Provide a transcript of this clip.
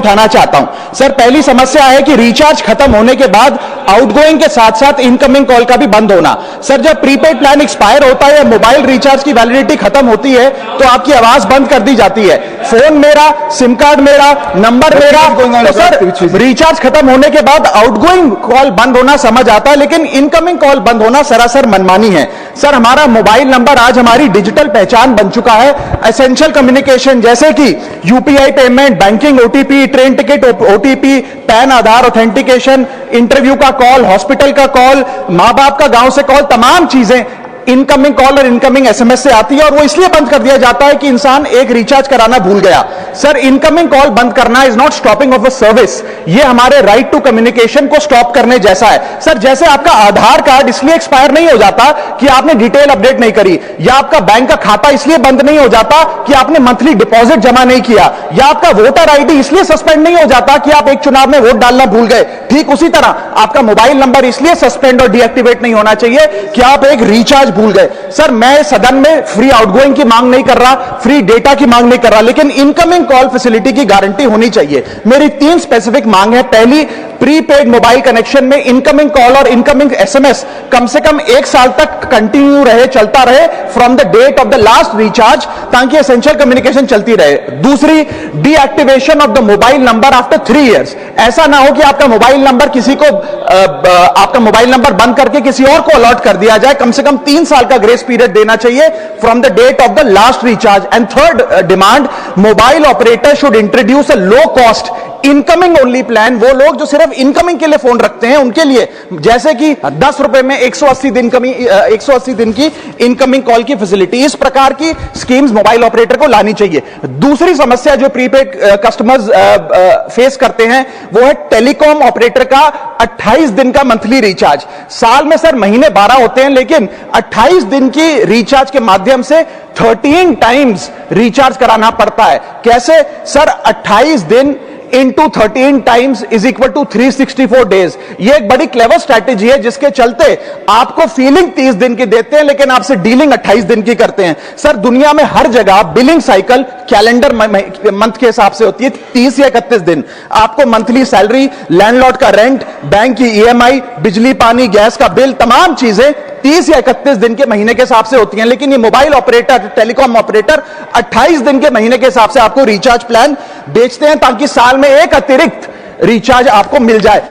उठाना चाहता हूं। सर, पहली समस्या है कि रिचार्ज खत्म होने के बाद आउटगोइंग के साथ साथ इनकमिंग कॉल का भी बंद होना। सर, जब प्रीपेड प्लान एक्सपायर होता है या मोबाइल रिचार्ज की वैलिडिटी खत्म होती है तो आपकी आवाज बंद कर दी जाती है। फोन मेरा, सिम कार्ड मेरा, नंबर मेरा। तो सर, रिचार्ज खत्म होने के बाद आउटगोइंग कॉल बंद होना समझ आता है, लेकिन इनकमिंग कॉल बंद होना सरासर मनमानी है। सर, हमारा मोबाइल नंबर आज हमारी डिजिटल पहचान बन चुका है। एसेंशियल कम्युनिकेशन जैसे कि UPI payment, banking OTP, train ticket OTP, PAN Aadhaar authentication, interview का कॉल, हॉस्पिटल का कॉल, मां बाप का गांव से कॉल, तमाम चीजें इनकमिंग कॉल और इनकमिंग एसएमएस से आती है और वो इसलिए बंद कर दिया जाता है कि इंसान एक रिचार्ज कराना भूल गया। सर, इनकमिंग कॉल बंद करना is not stopping of a service, ये हमारे राइट टू कम्युनिकेशन को स्टॉप करने जैसा है। सर, जैसे आपका आधार कार्ड इसलिए एक्सपायर नहीं हो जाता कि आपने डिटेल अपडेट नहीं करी, या आपका बैंक का खाता इसलिए बंद नहीं हो जाता कि आपने मंथली डिपॉजिट जमा नहीं किया, या आपका वोटर आईडी इसलिए सस्पेंड नहीं हो जाता कि आप एक चुनाव में वोट डालना भूल गए। ठीक उसी तरह आपका मोबाइल नंबर इसलिए सस्पेंड और डीएक्टिवेट नहीं होना चाहिए कि आप एक रिचार्ज भूल गए। सर, मैं सदन में फ्री आउटगोइंग की मांग नहीं कर रहा, फ्री डेटा की मांग नहीं कर रहा, लेकिन इनकमिंग कॉल फैसिलिटी की गारंटी होनी चाहिए। मेरी 3 स्पेसिफिक मांग है। पहली, प्रीपेड मोबाइल कनेक्शन में इनकमिंग कॉल और इनकमिंग एसएमएस कम से कम 1 साल तक कंटिन्यू रहे, चलता रहे from the date of the last recharge, ताकि एसेंशियल कम्युनिकेशन चलती रहे। दूसरी, deactivation of the mobile number after 3 years. ऐसा ना हो कि आपका मोबाइल नंबर किसी को आपका मोबाइल नंबर बंद करके किसी और को अलॉट कर दिया जाए। कम से कम 3 साल का ग्रेस पीरियड देना चाहिए from the date of the last recharge. And third demand, mobile operator should introduce a low cost incoming only plan. वो लोग जो सिर्फ इनकमिंग के लिए फोन रखते हैं उनके लिए, जैसे कि 10 रुपए में 180 दिन की इनकमिंग कॉल की फैसिलिटी, इस प्रकार की स्कीम्स मोबाइल ऑपरेटर को लानी चाहिए। दूसरी समस्या जो प्रीपेड कस्टमर्स फेस करते हैं वो है टेलीकॉम ऑपरेटर का 28 दिन का मंथली रिचार्ज। साल में सर महीने 12 होते हैं, लेकिन 28 दिन की रिचार्ज के माध्यम से 13 टाइम्स रिचार्ज कराना पड़ता है। कैसे सर? 28 दिन into 13 times is equal to 364 days। ये एक बड़ी क्लेवर स्ट्रैटेजी है जिसके चलते आपको फीलिंग 30 दिन की देते हैं, लेकिन आपसे डीलिंग 28 दिन की करते हैं। सर, दुनिया में हर जगह बिलिंग साइकिल कैलेंडर मंथ के हिसाब से होती है, 30 या 31 दिन। आपको मंथली सैलरी, लैंडलॉर्ड का रेंट, बैंक की ईएमआई, बिजली पानी गैस का बिल, तमाम चीजें 30 या 31 दिन के महीने के हिसाब से होती हैं। लेकिन ये मोबाइल ऑपरेटर, टेलीकॉम ऑपरेटर 28 दिन के महीने के हिसाब से आपको रिचार्ज प्लान बेचते हैं, ताकि साल में एक अतिरिक्त रिचार्ज आपको मिल जाए।